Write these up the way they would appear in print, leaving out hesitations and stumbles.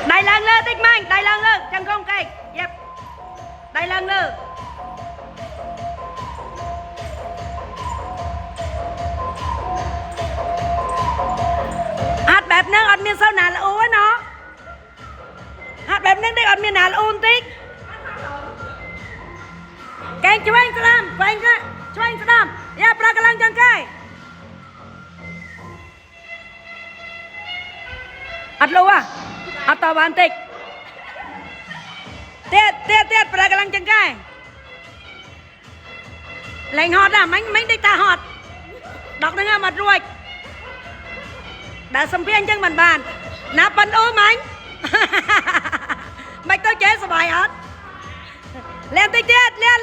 Đẩy lần lên tích mạnh, đẩy lần lên, chân không kịch. Yep. Đẩy lần lên. Hát bẹp nâng ọt miền sau nà là ố nó. Hát bẹp nâng đi ọt miền nà là ôn tích. Keng chú anh salam, chú anh salam. Ya, prakalang chân cây. At lâu à? At tao bàn tích. Tiết, prakalang chân cây. Lệnh hot à, mánh đích ta hot. Đọc nâng à mặt ruột. Đã xâm phiên chân bàn bàn. Nạp bắn ố mánh. Mạch tôi chế sao bài hết. Lên tích tiết, lên.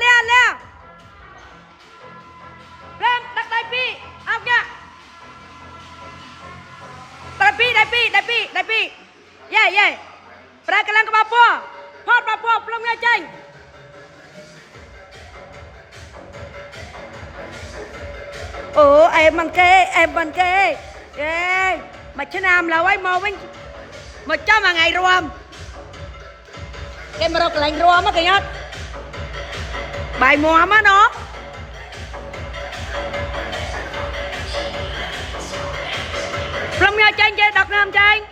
Lên, đặt tay pi. Học nha. Đại pi. Yeah. Prakalang ke bapa. Pot bapa, belum nha chanh. Em bằng kê. Yeah. Mà chứ nam là quay mô với 100 mà ngày rùm. Cái mà rục lạnh rùm á kìa nhát. Bài mùa á nó. Belum nha chanh chơi đọc nam chanh.